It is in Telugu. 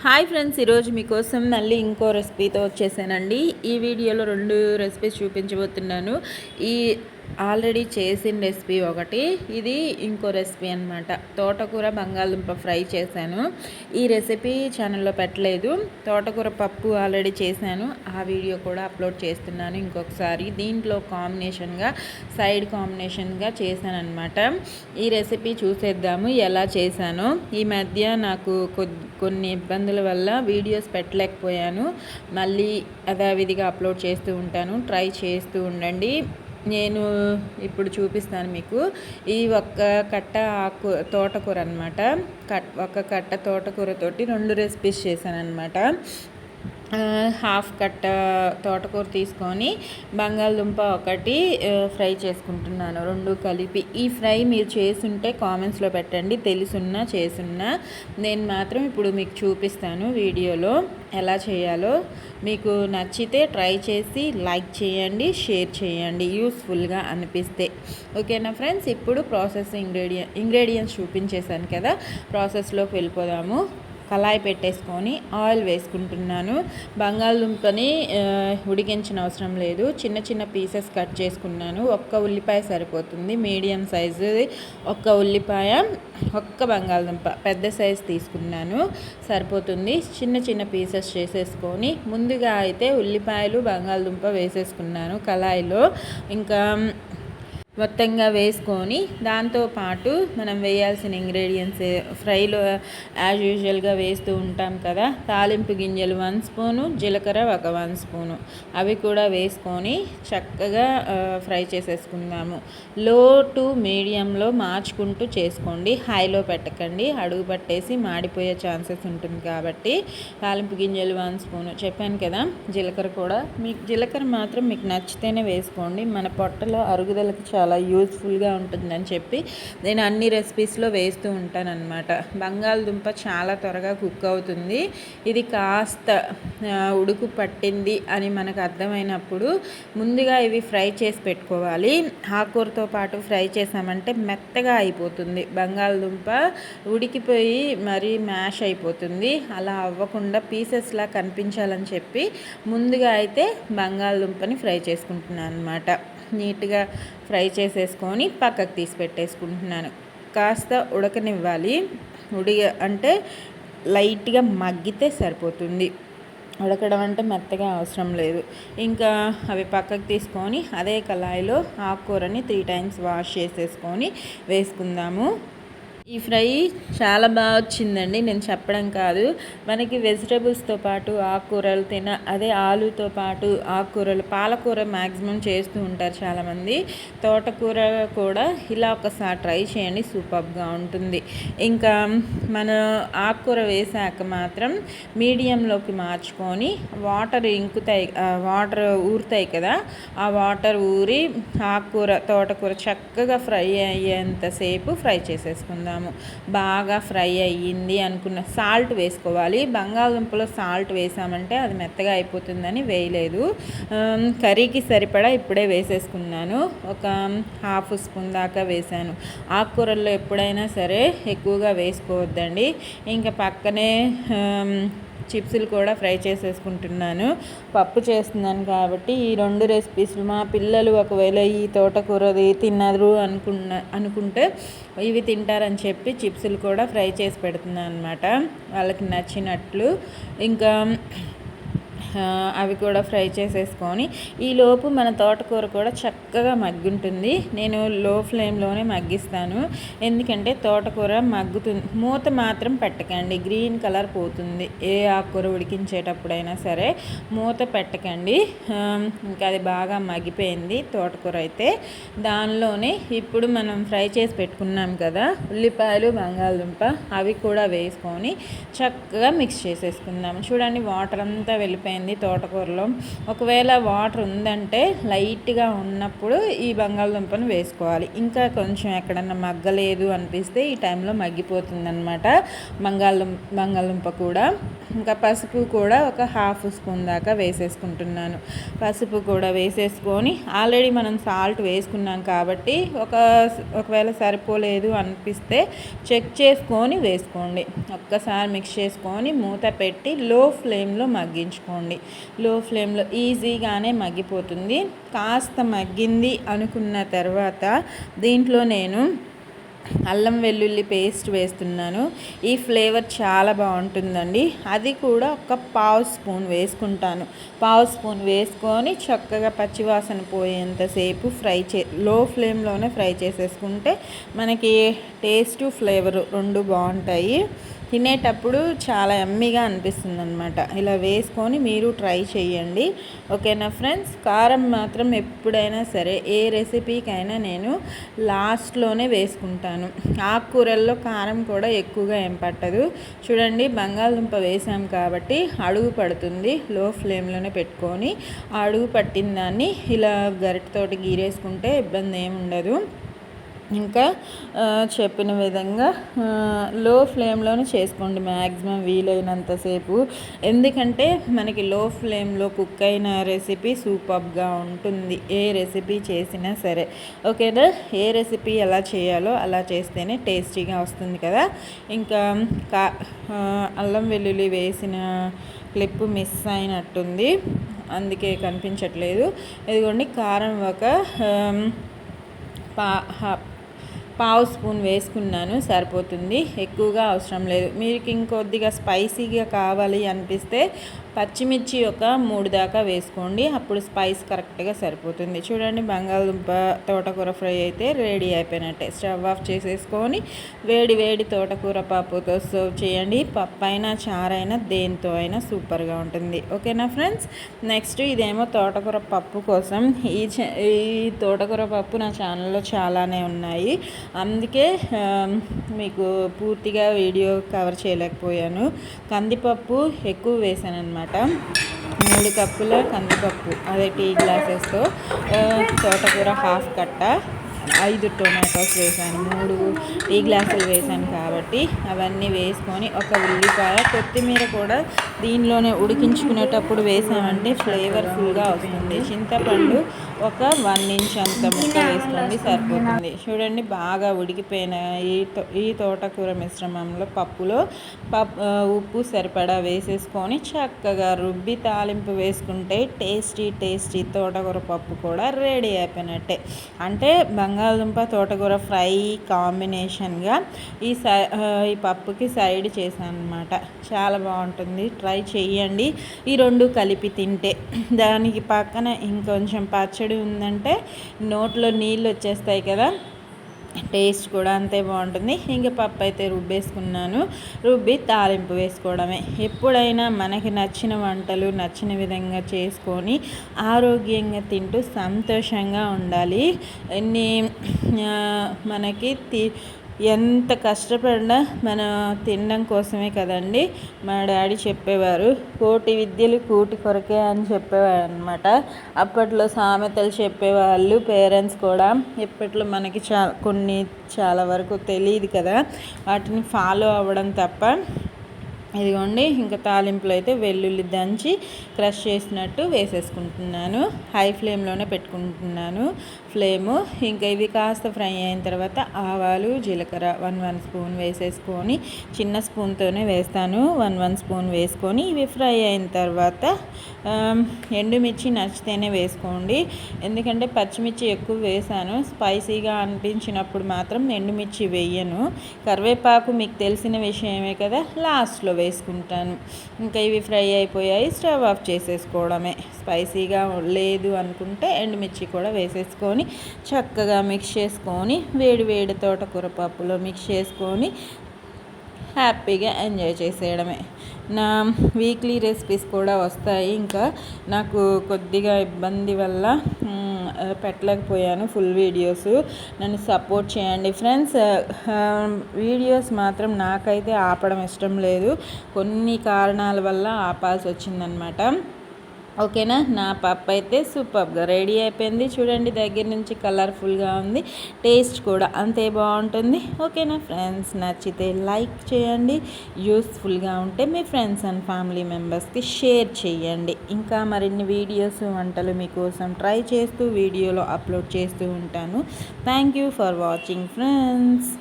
హాయ్ ఫ్రెండ్స్, ఈరోజు మీకోసం మళ్ళీ ఇంకో రెసిపీతో వచ్చేసానండి. ఈ వీడియోలో 2 రెసిపీస్ చూపించబోతున్నాను. ఈ ఆల్రెడీ చేసిన రెసిపీ ఒకటి, ఇది ఇంకో రెసిపీ అనమాట. తోటకూర బంగాళదుంప ఫ్రై చేశాను. ఈ రెసిపీ ఛానల్లో పెట్టలేదు. తోటకూర పప్పు ఆల్రెడీ చేశాను, ఆ వీడియో కూడా అప్లోడ్ చేస్తున్నాను ఇంకొకసారి. దీంట్లో సైడ్ కాంబినేషన్గా చేశాను అనమాట. ఈ రెసిపీ చూసేద్దాము ఎలా చేశానో. ఈ మధ్య నాకు కొన్ని ఇబ్బందుల వల్ల వీడియోస్ పెట్టలేకపోయాను. మళ్ళీ యథావిధిగా అప్లోడ్ చేస్తూ ఉంటాను. ట్రై చేస్తూ ఉండండి. నేను ఇప్పుడు చూపిస్తాను మీకు. ఈ ఒక్క కట్ట తోటకూర అనమాట. ఒక కట్ట తోటకూరతోటి 2 రెసిపీస్ చేశాను అనమాట. హాఫ్ కట్ట తోటకూర తీసుకొని బంగాళదుంప ఒకటి ఫ్రై చేసుకుంటున్నాను, 2 కలిపి. ఈ ఫ్రై మీరు చేసుంటే కామెంట్స్లో పెట్టండి, తెలుసున్నా చేసున్నా. నేను మాత్రం ఇప్పుడు మీకు చూపిస్తాను వీడియోలో ఎలా చేయాలో. మీకు నచ్చితే ట్రై చేసి లైక్ చేయండి, షేర్ చేయండి యూస్ఫుల్గా అనిపిస్తే. ఓకేనా ఫ్రెండ్స్? ఇప్పుడు ఇంగ్రీడియంట్స్ చూపించేశాను కదా, ప్రాసెస్లోకి వెళ్ళిపోదాము. కళాయి పెట్టేసుకొని ఆయిల్ వేసుకుంటున్నాను. బంగాళదుంపని ఉడికించిన అవసరం లేదు, చిన్న చిన్న పీసెస్ కట్ చేసుకున్నాను. ఒక్క ఉల్లిపాయ సరిపోతుంది, మీడియం సైజు ఒక్క ఉల్లిపాయ, ఒక్క బంగాళదుంప పెద్ద సైజు తీసుకున్నాను, సరిపోతుంది. చిన్న చిన్న పీసెస్ చేసేసుకొని ముందుగా అయితే ఉల్లిపాయలు బంగాళదుంప వేసేసుకున్నాను కళాయిలో. ఇంకా మొత్తంగా వేసుకొని దాంతోపాటు మనం వేయాల్సిన ఇంగ్రీడియంట్స్ ఫ్రైలో యాజ్ యూజువల్గా వేస్తూ ఉంటాం కదా. తాలింపు గింజలు 1 స్పూను, జీలకర్ర ఒక 1 స్పూను, అవి కూడా వేసుకొని చక్కగా ఫ్రై చేసేసుకుందాము. లో టు మీడియంలో మార్చుకుంటూ చేసుకోండి, హైలో పెట్టకండి, అడుగు పట్టేసి మాడిపోయే ఛాన్సెస్ ఉంటుంది కాబట్టి. తాలింపు గింజలు 1 స్పూను చెప్పాను కదా. జీలకర్ర మాత్రం మీకు నచ్చితేనే వేసుకోండి, మన పొట్టలో అరుగుదలకి చాలా యూజ్ఫుల్గా ఉంటుందని చెప్పి నేను అన్ని రెసిపీస్లో వేస్తూ ఉంటానన్నమాట. బంగాళదుంప చాలా త్వరగా కుక్ అవుతుంది. ఇది కాస్త ఉడుకు పట్టింది అని మనకు అర్థమైనప్పుడు ముందుగా ఇవి ఫ్రై చేసి పెట్టుకోవాలి. ఆకుకూరతో పాటు ఫ్రై చేసామంటే మెత్తగా అయిపోతుంది, బంగాళదుంప ఉడికిపోయి మరీ మ్యాష్ అయిపోతుంది. అలా అవ్వకుండా పీసెస్లా కనిపించాలని చెప్పి ముందుగా అయితే బంగాళదుంపని ఫ్రై చేసుకుంటున్నాను అనమాట. నీట్గా ఫ్రై చేసేసుకొని పక్కకు తీసి పెట్టేసుకుంటున్నాను. కాస్త ఉడకనివ్వాలి. అంటే లైట్గా మగ్గితే సరిపోతుంది, ఉడకడం అంటే మెత్తగా అవసరం లేదు. ఇంకా అవి పక్కకు తీసుకొని అదే కళాయిలో ఆకుకూరని 3 టైమ్స్ వాష్ చేసేసుకొని వేసుకుందాము. ఈ ఫ్రై చాలా బాగా వచ్చిందండి, నేను చెప్పడం కాదు. మనకి వెజిటేబుల్స్తో పాటు ఆకుకూరలు అదే ఆలుతో పాటు ఆకుకూరలు, పాలకూర మ్యాక్సిమం చేస్తూ ఉంటారు చాలామంది. తోటకూర కూడా ఇలా ఒకసారి ట్రై చేయండి, సూపర్గా ఉంటుంది. ఇంకా మన ఆకుకూర వేసాక మాత్రం మీడియంలోకి మార్చుకొని వాటర్ ఊరుతాయి కదా, ఆ వాటర్ ఊరి తోటకూర చక్కగా ఫ్రై అయ్యేంతసేపు ఫ్రై చేసేసుకుందాం. బాగా ఫ్రై అయ్యింది అనుకున్న సాల్ట్ వేసుకోవాలి. బంగాళదుంపలో సాల్ట్ వేసామంటే అది మెత్తగా అయిపోతుందని వేయలేదు. కర్రీకి సరిపడా ఇప్పుడే వేసేసుకున్నాను, ఒక 1/2 స్పూన్ దాకా వేసాను. ఆకుకూరల్లో ఎప్పుడైనా సరే ఎక్కువగా వేసుకోవద్దండి. ఇంకా పక్కనే చిప్స్లు కూడా ఫ్రై చేసేసుకుంటున్నాను. పప్పు చేస్తున్నాను కాబట్టి ఈ 2 రెసిపీస్లు మా పిల్లలు ఒకవేళ ఈ తోటకూరది తినరు అనుకుంటే ఇవి తింటారని చెప్పి చిప్స్లు కూడా ఫ్రై చేసి పెడుతున్నాను అనమాట, వాళ్ళకి నచ్చినట్లు. ఇంకా అవి కూడా ఫ్రై చేసేసుకొని ఈలోపు మన తోటకూర కూడా చక్కగా మగ్గుంటుంది. నేను లో ఫ్లేమ్లోనే మగ్గిస్తాను, ఎందుకంటే తోటకూర మగ్గుతుంది. మూత మాత్రం పెట్టకండి, గ్రీన్ కలర్ పోతుంది. ఏ ఆకుకూర ఉడికించేటప్పుడైనా సరే మూత పెట్టకండి. ఇంకా అది బాగా మగ్గిపోయింది తోటకూర అయితే. దానిలోనే ఇప్పుడు మనం ఫ్రై చేసి పెట్టుకున్నాం కదా ఉల్లిపాయలు బంగాళదుంప, అవి కూడా వేసుకొని చక్కగా మిక్స్ చేసేసుకుందాం. చూడండి, వాటర్ అంతా వెళ్ళిపోయింది తోటకూరలో. ఒకవేళ వాటర్ ఉందంటే లైట్గా ఉన్నప్పుడు ఈ బంగాళదుంపను వేసుకోవాలి. ఇంకా కొంచెం ఎక్కడన్నా మగ్గలేదు అనిపిస్తే ఈ టైంలో మగ్గిపోతుంది అనమాట బంగాళదుంప కూడా. ఇంకా పసుపు కూడా ఒక హాఫ్ స్పూన్ దాకా వేసేసుకుంటున్నాను. పసుపు కూడా వేసేసుకొని ఆల్రెడీ మనం సాల్ట్ వేసుకున్నాం కాబట్టి ఒకవేళ సరిపోలేదు అనిపిస్తే చెక్ చేసుకొని వేసుకోండి. ఒక్కసారి మిక్స్ చేసుకొని మూత పెట్టి లో ఫ్లేమ్లో మగ్గించుకోండి. లో ఫ్లేమ్లో ఈజీగానే మగ్గిపోతుంది. కాస్త మగ్గింది అనుకున్న తర్వాత దీంట్లో నేను అల్లం వెల్లుల్లి పేస్ట్ వేస్తున్నాను. ఈ ఫ్లేవర్ చాలా బాగుంటుందండి. అది కూడా ఒక పావు స్పూన్ వేసుకుంటాను. పావు స్పూన్ వేసుకొని చక్కగా పచ్చివాసన పోయేంతసేపు లో ఫ్లేమ్లోనే ఫ్రై చేసేసుకుంటే మనకి టేస్ట్ ఫ్లేవరు రెండు బాగుంటాయి. తినేటప్పుడు చాలా యమ్మీగా అనిపిస్తుంది అనమాట. ఇలా వేసుకొని మీరు ట్రై చేయండి. ఓకేనా ఫ్రెండ్స్. కారం మాత్రం ఎప్పుడైనా సరే ఏ రెసిపీకైనా నేను లాస్ట్లోనే వేసుకుంటాను. ఆకుకూరల్లో కారం కూడా ఎక్కువగా ఏం పట్టదు. చూడండి, బంగాళదుంప వేసాం కాబట్టి అడుగు పడుతుంది. లో ఫ్లేమ్లోనే పెట్టుకొని అడుగు పట్టిన దాన్ని ఇలా గరిటెతోటి గీరేసుకుంటే ఇబ్బంది ఏమి ఉండదు. ఇంకా చెప్పిన విధంగా లో ఫ్లేమ్లోనే చేసుకోండి మ్యాక్సిమం వీలైనంతసేపు. ఎందుకంటే మనకి లో ఫ్లేమ్లో కుక్ అయిన రెసిపీ సూపర్గా ఉంటుంది, ఏ రెసిపీ చేసినా సరే. ఓకేనా. ఏ రెసిపీ ఎలా చేయాలో అలా చేస్తేనే టేస్టీగా వస్తుంది కదా. ఇంకా అల్లం వెల్లుల్లి వేసిన క్లిప్ మిస్ అయినట్టుంది, అందుకే కనిపించట్లేదు. ఇదిగోండి, కారం ఒక పావు స్పూన్ వేసుకున్నాను, సరిపోతుంది. ఎక్కువగా అవసరం లేదు. మీకు ఇంకొద్దిగా స్పైసీగా కావాలి అనిపిస్తే పచ్చిమిర్చి ఒక 3 దాకా వేసుకోండి. అప్పుడు స్పైస్ కరెక్ట్గా సరిపోతుంది. చూడండి, బంగాళదుంప తోటకూర ఫ్రై అయితే రెడీ అయిపోయినట్టే. స్టవ్ ఆఫ్ చేసేసుకొని వేడి వేడి తోటకూర పప్పుతో సర్వ్ చేయండి. పప్పు అయినా చారైనా దేంతో అయినా సూపర్గా ఉంటుంది. ఓకేనా ఫ్రెండ్స్. నెక్స్ట్ ఇదేమో తోటకూర పప్పు కోసం. ఈ తోటకూర పప్పు నా ఛానల్లో చాలానే ఉన్నాయి, అందుకే మీకు పూర్తిగా వీడియో కవర్ చేయలేకపోయాను. కందిపప్పు ఎక్కువ వేసాను అనమాట. 3 కప్పుల కందిపప్పు, అదే టీ గ్లాసెస్తో. తోటకూర హాఫ్ కట్ట, 5 టొమాటోస్ వేసాను, 3 టీ గ్లాసులు వేసాను కాబట్టి అవన్నీ వేసుకొని ఒక ఉల్లిపాయ, కొత్తిమీర కూడా దీనిలోనే ఉడికించుకునేటప్పుడు వేసామంటే ఫ్లేవర్ఫుల్గా వస్తుంది. చింతపండు ఒక 1 ఇంచ్ అంత ముక్క వేసుకోండి, సరిపోతుంది. చూడండి, బాగా ఉడికిపోయిన ఈ తోటకూర మిశ్రమంలో పప్పులో ఉప్పు సరిపడా వేసేసుకొని చక్కగా రుబ్బి తాలింపు వేసుకుంటే టేస్టీ తోటకూర పప్పు కూడా రెడీ అయిపోయినట్టే. అంటే బంగాళదుంప తోటకూర ఫ్రై కాంబినేషన్గా ఈ పప్పుకి సైడ్ చేశాను అనమాట. చాలా బాగుంటుంది, ట్రై చేయండి. ఈ రెండు కలిపి తింటే, దానికి పక్కన ఇంకొంచెం పచ్చడి ఉందంటే నోట్లో నీళ్ళు వచ్చేస్తాయి కదా, టేస్ట్ కూడా అంతే బాగుంటుంది. ఇంక పప్పు అయితే రుబ్బేసుకున్నాను, రుబ్బి తాలింపు వేసుకోవడమే. ఎప్పుడైనా మనకి నచ్చిన వంటలు నచ్చిన విధంగా చేసుకొని ఆరోగ్యంగా తింటూ సంతోషంగా ఉండాలి. మనకి ఎంత కష్టపడినా మన తినడం కోసమే కదండి. మా డాడీ చెప్పేవారు, కోటి విద్యలు కూటి కొరకే అని చెప్పేవారు అనమాట. అప్పట్లో సామెతలు చెప్పేవాళ్ళు పేరెంట్స్ కూడా. ఇప్పట్లో మనకి చాలా వరకు తెలియదు కదా, వాటిని ఫాలో అవ్వడం తప్ప. ఇదిగోండి, ఇంకా తాలింపులో అయితే వెల్లుల్లి దంచి క్రష్ చేసినట్టు వేసేసుకుంటున్నాను. హై ఫ్లేమ్లోనే పెట్టుకుంటున్నాను ఫ్లేము. ఇంకా ఇవి కాస్త ఫ్రై అయిన తర్వాత ఆవాలు జీలకర్ర 1 స్పూన్ వేసేసుకొని, చిన్న స్పూన్తోనే వేస్తాను, 1 స్పూన్ వేసుకొని ఇవి ఫ్రై అయిన తర్వాత ఎండుమిర్చి నచ్చితేనే వేసుకోండి. ఎందుకంటే పచ్చిమిర్చి ఎక్కువ వేసాను, స్పైసీగా అనిపించినప్పుడు మాత్రం ఎండుమిర్చి వేయను. కరివేపాకు మీకు తెలిసిన విషయమే కదా, లాస్ట్లో వేసుకుంటాను. ఇంకా ఇవి ఫ్రై అయిపోయాయి, స్టవ్ ఆఫ్ చేసేసుకోవడమే. స్పైసీగా లేదు అనుకుంటే ఎండుమిర్చి కూడా వేసేసుకొని చక్కగా మిక్స్ చేసుకొని వేడి వేడి తోటకూర పప్పులో మిక్స్ చేసుకొని హ్యాపీగా ఎంజాయ్ చేసేయడమే. నా వీక్లీ రెసిపీస్ కూడా వస్తాయి. ఇంకా నాకు కొద్దిగా ఇబ్బంది వల్ల పెట్టలేకపోయాను ఫుల్ వీడియోస్. నన్ను సపోర్ట్ చేయండి ఫ్రెండ్స్. వీడియోస్ మాత్రం నాకైతే ఆపడం ఇష్టం లేదు, కొన్ని కారణాల వల్ల ఆపాల్సి వచ్చిందనమాట. ఓకేనా. నా పప్పు అయితే సూపర్గా రెడీ అయిపోయింది. చూడండి దగ్గర నుంచి కలర్ఫుల్గా ఉంది, టేస్ట్ కూడా అంతే బాగుంటుంది. ఓకేనా ఫ్రెండ్స్, నచ్చితే లైక్ చేయండి, యూస్ఫుల్గా ఉంటే మీ ఫ్రెండ్స్ అండ్ ఫ్యామిలీ మెంబర్స్కి షేర్ చేయండి. ఇంకా మరిన్ని వీడియోస్ వంటలు మీకోసం ట్రై చేస్తూ వీడియోలో అప్లోడ్ చేస్తూ ఉంటాను. Thank you for watching friends.